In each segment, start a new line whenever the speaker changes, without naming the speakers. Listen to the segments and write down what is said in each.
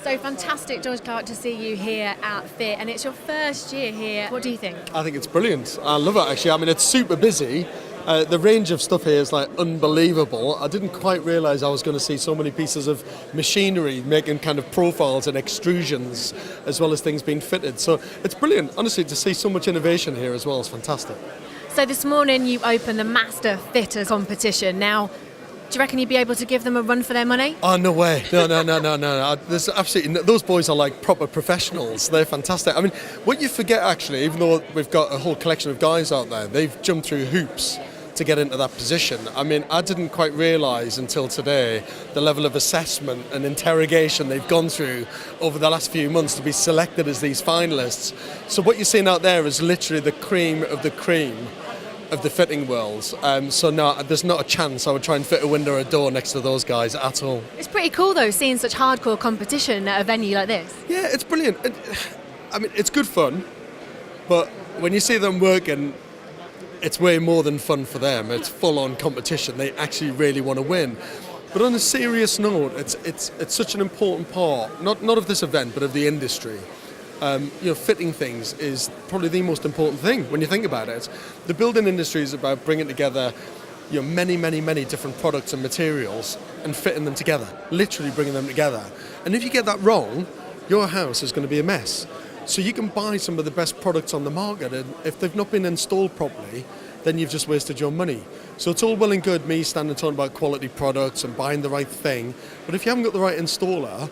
So fantastic, George Clark, to see you here at Fit, and it's your first year here. What do you think?
I think it's brilliant. I love it, actually. I mean, it's super busy. The range of stuff here is like unbelievable. I didn't quite realise I was going to see so many pieces of machinery making kind of profiles and extrusions, as well as things being fitted. So it's brilliant. Honestly, to see so much innovation here as well is fantastic.
So this morning you opened the Master Fitters competition. Now, do you reckon you'd be able to give them a run for their money?
Oh, no way. No. There's absolutely those boys are like proper professionals. They're fantastic. I mean, what you forget, actually, even though we've got a whole collection of guys out there, they've jumped through hoops to get into that position. I mean, I didn't quite realise until today the level of assessment and interrogation they've gone through over the last few months to be selected as these finalists. So what you're seeing out there is literally the cream of the cream of the fitting world. So no, there's not a chance I would try and fit a window or a door next to those guys at all.
It's pretty cool though, seeing such hardcore competition at a venue like this.
Yeah, it's brilliant. I mean, it's good fun, but when you see them working, it's way more than fun for them. It's full-on competition. They actually really want to win. But on a serious note, it's such an important part, not of this event, but of the industry. Fitting things is probably the most important thing when you think about it. The building industry is about bringing together many different products and materials and fitting them together, literally bringing them together. And if you get that wrong, your house is going to be a mess. So you can buy some of the best products on the market, and if they've not been installed properly, then you've just wasted your money. So it's all well and good me standing talking about quality products and buying the right thing, but if you haven't got the right installer,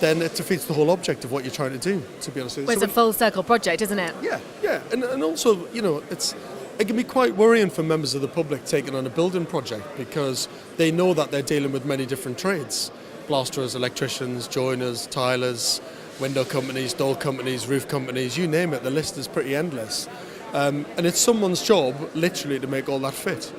then it defeats the whole object of what you're trying to do, to be honest with you.
Well, it's a full circle project, isn't it?
Yeah. And also, it can be quite worrying for members of the public taking on a building project because they know that they're dealing with many different trades. Plasterers, electricians, joiners, tilers, window companies, door companies, roof companies, you name it, the list is pretty endless. And it's someone's job, literally, to make all that fit.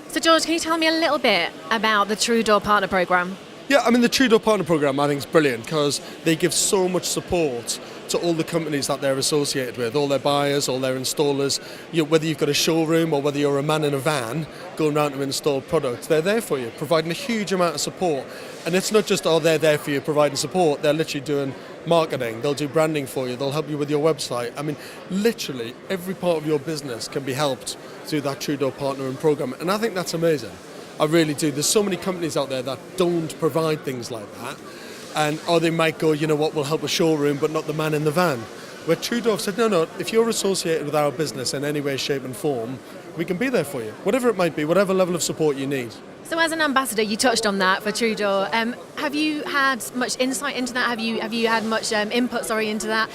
So George, can you tell me a little bit about the Truedor Partner Programme?
Yeah, I mean, the Truedor Partner Programme I think is brilliant because they give so much support to all the companies that they're associated with, all their buyers, all their installers. Whether you've got a showroom or whether you're a man in a van going around to install products, they're there for you, providing a huge amount of support. And it's not just, they're there for you providing support, they're literally doing marketing, they'll do branding for you, they'll help you with your website. I mean, literally every part of your business can be helped through that Truedor Partnering Programme, and I think that's amazing. I really do. There's so many companies out there that don't provide things like that, or they might go, we'll help a showroom but not the man in the van. Where Truedor said, no, if you're associated with our business in any way, shape and form, we can be there for you, whatever it might be, whatever level of support you need.
So as an ambassador, you touched on that for Truedor. Have you had much insight into that? Have you had much input, into that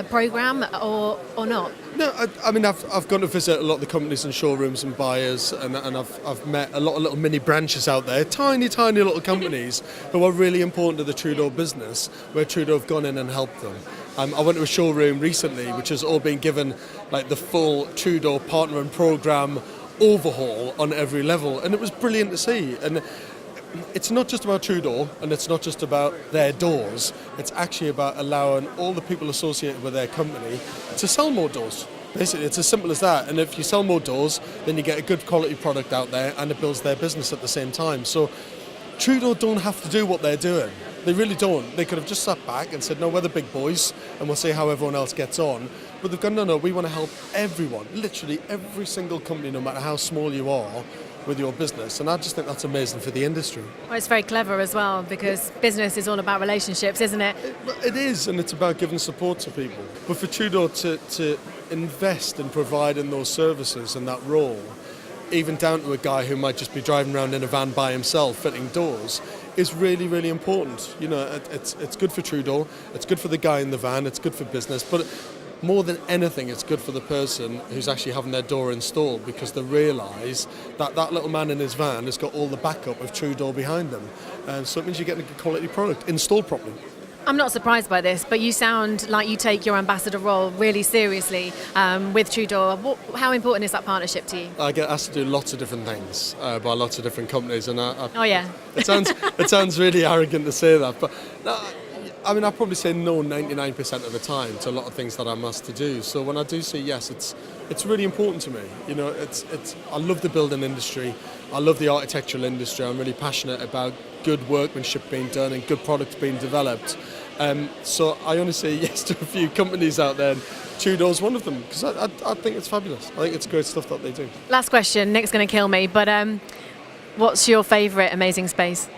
programme or not?
No, I mean, I've gone to visit a lot of the companies and showrooms and buyers, and I've met a lot of little mini branches out there, tiny little companies who are really important to the Truedor business, where Truedor have gone in and helped them. I went to a showroom recently, which has all been given like the full Truedor Partnering Programme overhaul on every level, and it was brilliant to see. And it's not just about Truedor, and it's not just about their doors, it's actually about allowing all the people associated with their company to sell more doors. Basically, it's as simple as that. And if you sell more doors, then you get a good quality product out there, and it builds their business at the same time. So Truedor don't have to do what they're doing. They really don't. They could have just sat back and said, no, we're the big boys and we'll see how everyone else gets on. But they've gone, no, we want to help everyone, literally every single company, no matter how small you are, with your business. And I just think that's amazing for the industry.
Well, it's very clever as well, because business is all about relationships, isn't it?
It is, and it's about giving support to people. But for Truedor to invest in providing those services and that role, even down to a guy who might just be driving around in a van by himself fitting doors, is really, really important. It's good for Truedor, it's good for the guy in the van, it's good for business, but more than anything, it's good for the person who's actually having their door installed, because they realise that that little man in his van has got all the backup of Truedor behind them. So it means you're getting a good quality product installed properly.
I'm not surprised by this, but you sound like you take your ambassador role really seriously with Truedor. How important is that partnership to you?
I get asked to do lots of different things by lots of different companies, and
oh yeah,
it sounds really arrogant to say that, but I probably say no 99% of the time to a lot of things that I'm asked to do. So when I do say yes, it's it's really important to me. You know, I love the building industry. I love the architectural industry. I'm really passionate about good workmanship being done and good products being developed. So I only say yes to a few companies out there, and Truedor's one of them, because I think it's fabulous. I think it's great stuff that they do.
Last question. Nick's going to kill me, but what's your favourite amazing space?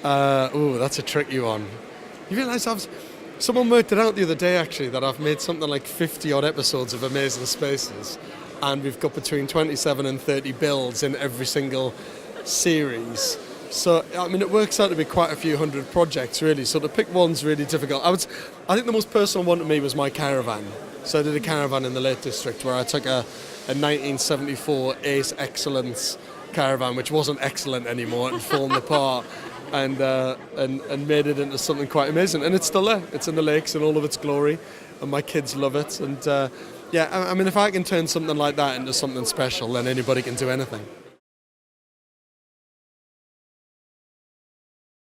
That's a tricky one. You realise someone worked it out the other day actually, that I've made something like 50 odd episodes of Amazing Spaces, and we've got between 27 and 30 builds in every single series. So I mean, it works out to be quite a few hundred projects really. So to pick one's really difficult. I think the most personal one to me was my caravan. So I did a caravan in the Lake District where I took a 1974 Ace Excellence caravan, which wasn't excellent anymore and fallen apart. And made it into something quite amazing, and it's still there. It's in the lakes in all of its glory, and my kids love it. And I mean, if I can turn something like that into something special, then anybody can do anything.